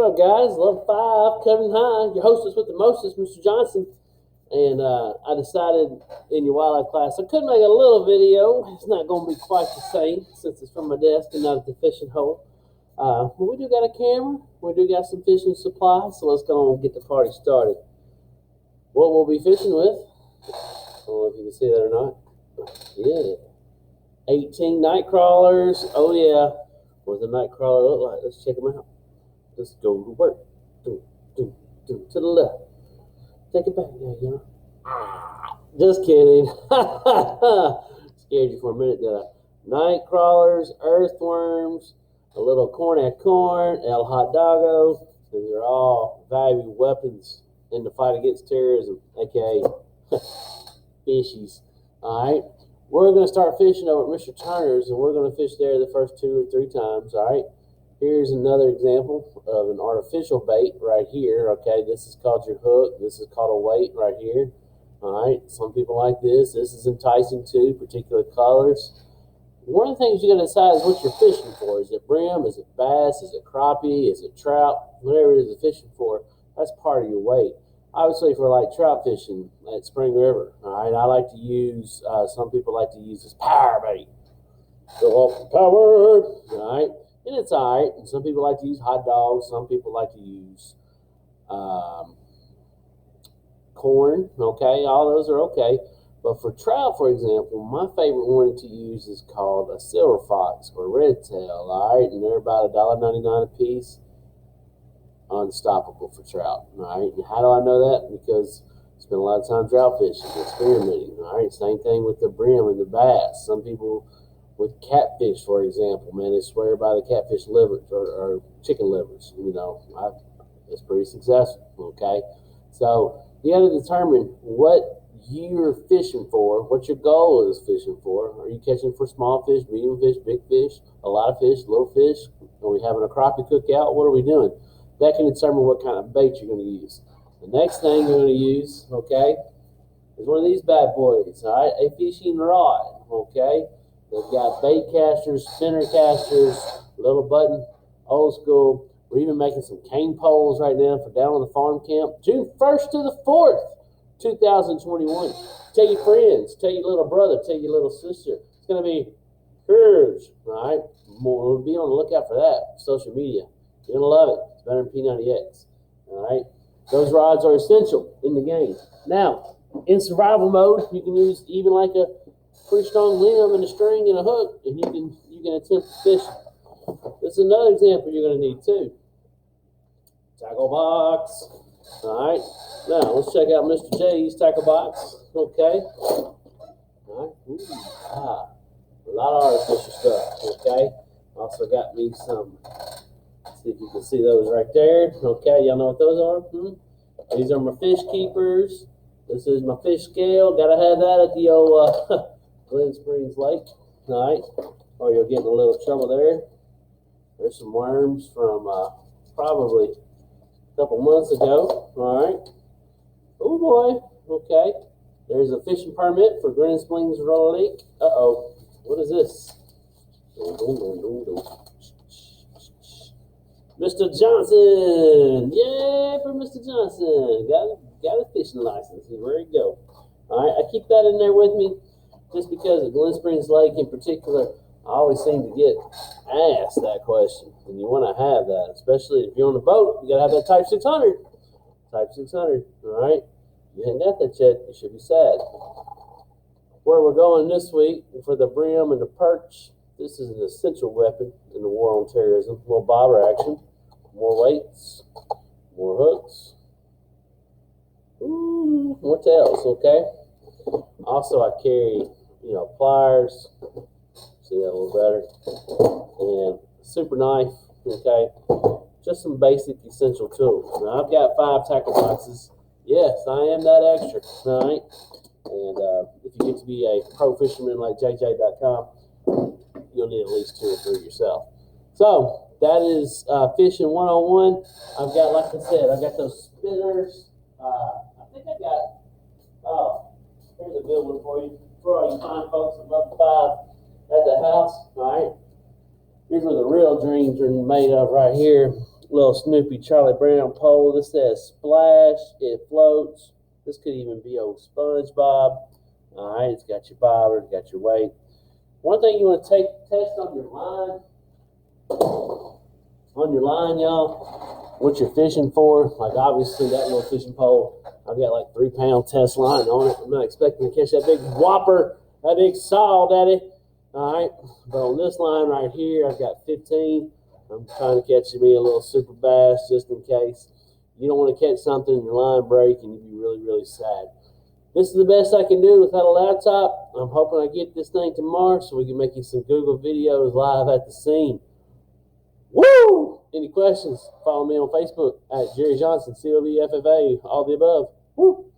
What up, guys? Level 5, Kevin High, your hostess with the mostest, Mr. Johnson. And I decided in your wildlife class I could make a little video. It's not going to be quite the same since it's from my desk and not at the fishing hole. But we do got a camera. We do got some fishing supplies. So let's go and get the party started. What we'll be fishing with, I don't know if you can see that or not. Yeah. 18 night crawlers. Oh, yeah. What does a night crawler look like? Let's check them out. Let's go to work. To the left. Take it back. Yeah. Just kidding. Scared you for a minute there. Night crawlers, earthworms, a little cornet corn, El Hot Doggo. These are all valuable weapons in the fight against terrorism, aka fishies. All right. We're going to start fishing over at Mr. Turner's, and we're going to fish there the first 2 or 3 times. All right. Here's another example of an artificial bait right here. Okay, this is called your hook. This is called a weight right here. All right, some people like this. This is enticing too, particular colors. One of the things you got to decide is what you're fishing for. Is it brim? Is it bass? Is it crappie? Is it trout? Whatever it is you're fishing for, that's part of your weight. Obviously, for like trout fishing at Spring River, all right, I like to use, some people like to use this power bait. Go off the power, all right? And it's all right. And some people like to use hot dogs. Some people like to use corn. Okay, all those are okay. But for trout, for example, my favorite one to use is called a silver fox or red tail. All right, and they're about $1.99 a piece. Unstoppable for trout. All right, and how do I know that? Because I spend a lot of time trout fishing, experimenting. All right, same thing with the brim and the bass. Some people with catfish, for example, man, they swear by the catfish livers or chicken livers. You know, it's pretty successful. Okay, so you got to determine what you're fishing for, what your goal is fishing for. Are you catching for small fish, medium fish, big fish, a lot of fish, little fish? Are we having a crappie cookout? What are we doing? That can determine what kind of bait you're going to use. The next thing you're going to use, okay, is one of these bad boys. All right, a fishing rod. Okay. They've got bait casters, spinner casters, little button, old school. We're even making some cane poles right now for down on the farm camp. June 1st to the 4th, 2021. Tell your friends, tell your little brother, tell your little sister. It's going to be huge, all right? We'll be on the lookout for that. Social media. You're going to love it. It's better than P90X, all right? Those rods are essential in the game. Now, in survival mode, you can use even like a pretty strong limb and a string and a hook, and you can attempt to fish. This is another example you're going to need too. Tackle box. All right. Now let's check out Mr. J's tackle box. Okay. All right. A lot of artificial stuff. Okay. Also got me some. Let's see if you can see those right there. Okay. Y'all know what those are? These are my fish keepers. This is my fish scale. Gotta have that at the old Glen Springs Lake, all right, or you'll get in a little trouble there. There's some worms from probably a couple months ago, all right. Oh boy, okay. There's a fishing permit for Glen Springs Lake. Uh-oh, what is this? Mr. Johnson, yay for Mr. Johnson. Got a fishing license. There you go. All right, I keep that in there with me. Just because at Glen Springs Lake in particular, I always seem to get asked that question. And you want to have that, especially if you're on a boat, you got to have that Type 600. Type 600, all right? You ain't got that yet, you should be sad. Where we're going this week for the brim and the perch, this is an essential weapon in the war on terrorism. A little bobber action, more weights, more hooks. Ooh, more tails, okay? Also, I carry, pliers, see that a little better, and super knife, okay, just some basic essential tools. Now, I've got 5 tackle boxes. Yes, I am that extra, all right, and if you get to be a pro fisherman like JJ.com, you'll need at least 2 or 3 yourself. So, that is fishing 101. I've got, like I said, I've got those spinners. I think I got, here's a good one for you. For all you fine folks at Level 5 at the house, all right? Here's where the real dreams are made of right here. Little Snoopy Charlie Brown pole. This says splash. It floats. This could even be old SpongeBob. All right, it's got your bobber, it's got your weight. One thing you want to test on your line. On your line, y'all, what you're fishing for. Like obviously that little fishing pole, I've got like 3 pound test line on it. I'm not expecting to catch that big whopper, that big saw, daddy. All right, but on this line right here, I've got 15. I'm trying to catch me a little super bass just in case. You don't want to catch something and your line break and you'd be really, really sad. This is the best I can do without a laptop. I'm hoping I get this thing tomorrow so we can make you some Google videos live at the scene. Woo! Any questions? Follow me on Facebook at Jerry Johnson, COBFFA, all the above. Woo!